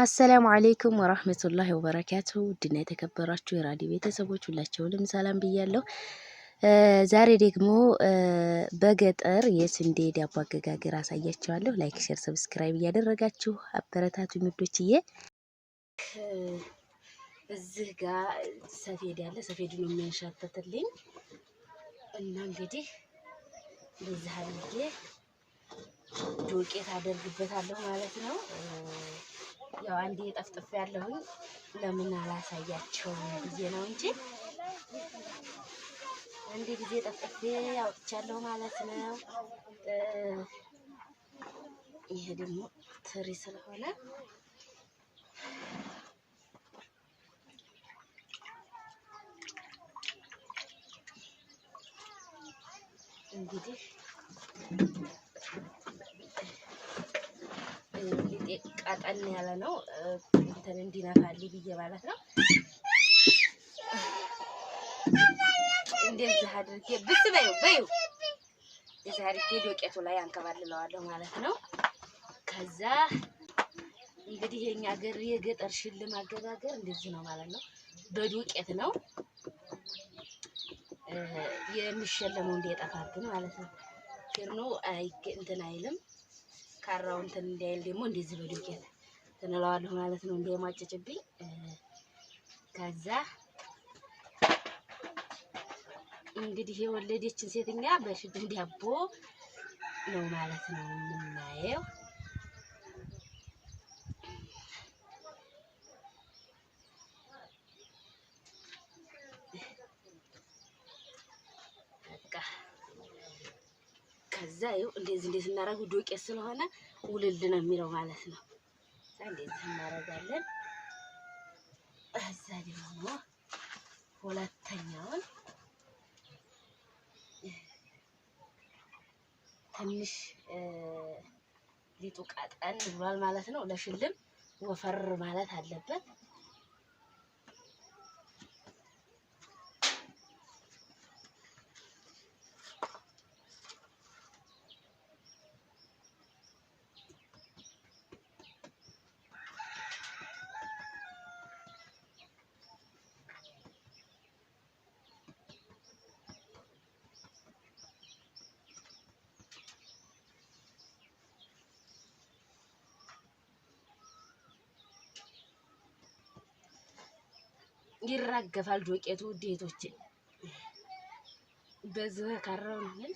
አሰላሙ አሌይኩም ወራህመቱላሂ ወበረካቱ ውድና የተከበራችሁ የራዲዮ ቤተሰቦች ሁላችሁንም ሰላም ብያለሁ። ዛሬ ደግሞ በገጠር የስንዴ ዳቦ አገጋገር አሳያችኋለሁ። ላይክ፣ ሼር፣ ሰብስክራይብ እያደረጋችሁ አበረታቱ ምዶችዬ። እዚህ ጋር ሰፌድ ያለ ሰፌዱ ነው የሚያንሻተትልኝ እና እንግዲህ በዚህ አድርጌ ዱቄት አደርግበታለሁ ማለት ነው። ያው አንዴ ጠፍጥፍ ያለሁኝ ለምን አላሳያቸው ጊዜ ነው እንጂ አንዴ ጊዜ ጠፍጥፌ አውጥቻለሁ ማለት ነው። ይሄ ደግሞ ትሪ ስለሆነ እንግዲህ ቀጠን ያለ ነው እንትን እንዲነፋልኝ ብዬ ማለት ነው። እንደዚህ አድርጌ ብስ በይው እንደዚህ አድርጌ ዱቄቱ ላይ አንከባልለዋለሁ ማለት ነው። ከዛ እንግዲህ የኛ ሀገር የገጠር ሽልም አገጋገር እንደዚህ ነው ማለት ነው። በዱቄት ነው የሚሸለመው እንዲጠፋብን ማለት ነው። ፊርኖ እንትን አይልም። ካራው እንትን እንዳይል ደግሞ እንደዚህ በዱቄት ተነላዋለሁ ማለት ነው እንደማጨጭብኝ። ከዛ እንግዲህ የወለደችን ሴትኛ በሽልም ዳቦ ነው ማለት ነው የምናየው። ከዛ ይኸው እንደዚህ እናደርገው ዱቄት ስለሆነ ውልል ነው የሚለው ማለት ነው። እንደዚህ እናደርጋለን። እዛ ደግሞ ሁለተኛውን ትንሽ ሊጡ ቀጠን ብሏል ማለት ነው። ለሽልም ወፈር ማለት አለበት። ይራገፋል ዱቄቱ ውዴቶቼ። በዚህ ካራው ነው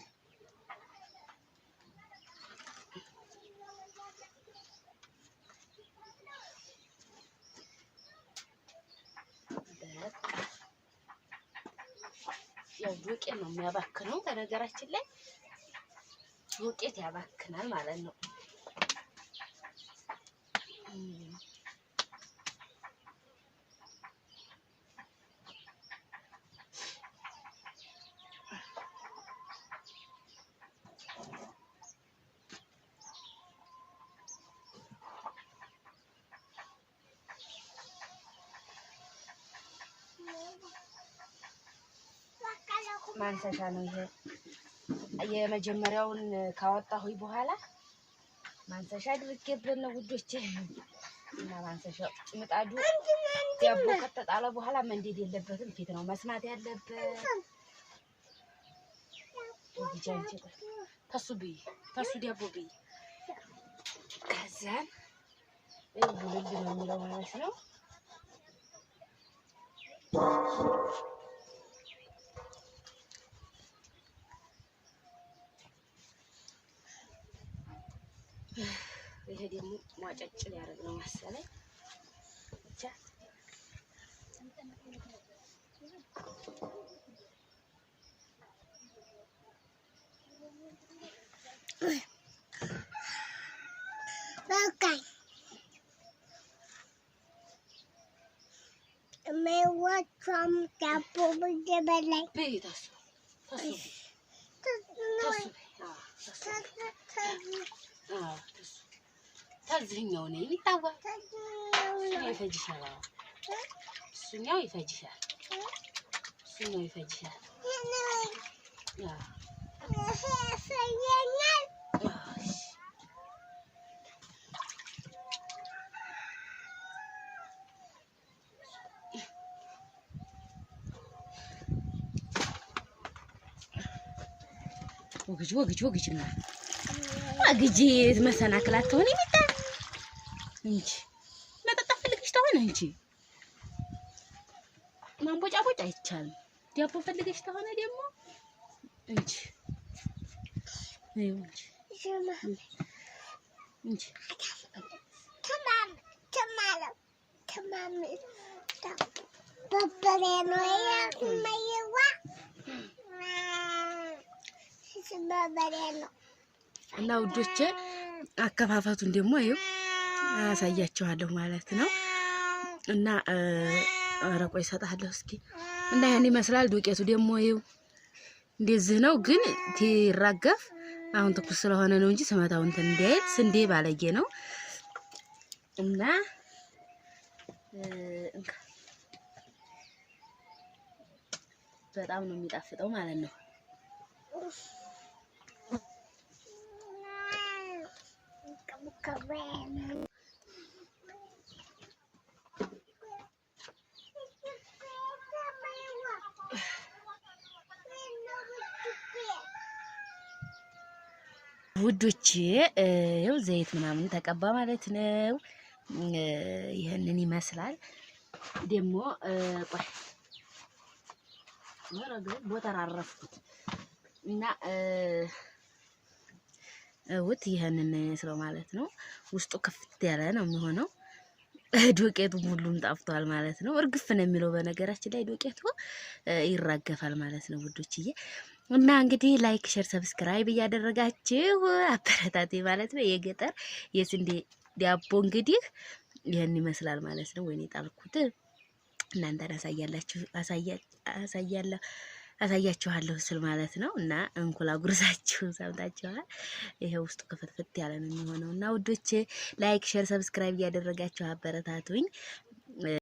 ያው ዱቄት ነው የሚያባክነው። በነገራችን ላይ ዱቄት ያባክናል ማለት ነው። ማንሰሻ ነው ይሄ። የመጀመሪያውን ካወጣሁኝ በኋላ ማንሰሻ አድርጌበት ነው ውዶቼ። እና ማንሰሻው ምጣዱ ዳቦ ከተጣለ በኋላ መንደድ የለበትም። ፊት ነው መስማት ያለበት። ወዲጃንቺ ተሱ ዳቦ ብይ። ከዛን ውልል ነው የሚለው ማለት ነው። ይሄ ደግሞ ማጨጭ ሊያደርግ ነው መሰለኝ። ብቻ በቃኝ መወጣም ዳቦ በላይ ቤታስ ታዝኛው ነው የሚታወቅ። ይፈጅሻል። እሱኛው ይፈጅሻል። ወግጅና ወግጅ መሰናክል አትሆን ይመጣ እንጂ መጠጣት ፈልግሽ ተሆነ እንጂ ማንቦጫቦጫ አይቻልም። ዲያቦ ፈልገሽ ተሆነ ደግሞ እንጂ እንጂ እና ውዶቼ አከፋፈቱን ደግሞ ይኸው አሳያችኋለሁ ማለት ነው። እና አረቆ ይሰጣለሁ እስኪ እና ያን ይመስላል። ዱቄቱ ደግሞ ይኸው እንደዚህ ነው፣ ግን ትራገፍ አሁን ትኩስ ስለሆነ ነው እንጂ ስመታው እንትን እንዳይል ስንዴ ባለጌ ነው። እና በጣም ነው የሚጣፍጠው ማለት ነው። ውዶቼ ይኸው ዘይት ምናምን ተቀባ ማለት ነው። ይሄንን ይመስላል ደግሞ ቆይ ቦታ አረፍኩት እና ውት ይሄንን ነው ማለት ነው። ውስጡ ክፍት ያለ ነው የሚሆነው። ዱቄቱ ሁሉም ጣፍቷል ማለት ነው። እርግፍ ነው የሚለው በነገራችን ላይ ዱቄቱ ይራገፋል ማለት ነው ውዶችዬ። እና እንግዲህ ላይክ ሼር ሰብስክራይብ እያደረጋችሁ አበረታቴ ማለት ነው። የገጠር የስንዴ ዳቦ እንግዲህ ይሄን ይመስላል ማለት ነው። ወይኔ ጣልኩት እናንተን አሳያችኋለሁ ስል ማለት ነው። እና እንኩላ ጉርሳችሁ ሰምታችኋል። ይሄ ውስጡ ክፍትፍት ያለ ነው የሚሆነው። እና ውዶቼ ላይክ ሼር ሰብስክራይብ እያደረጋችሁ አበረታቱኝ።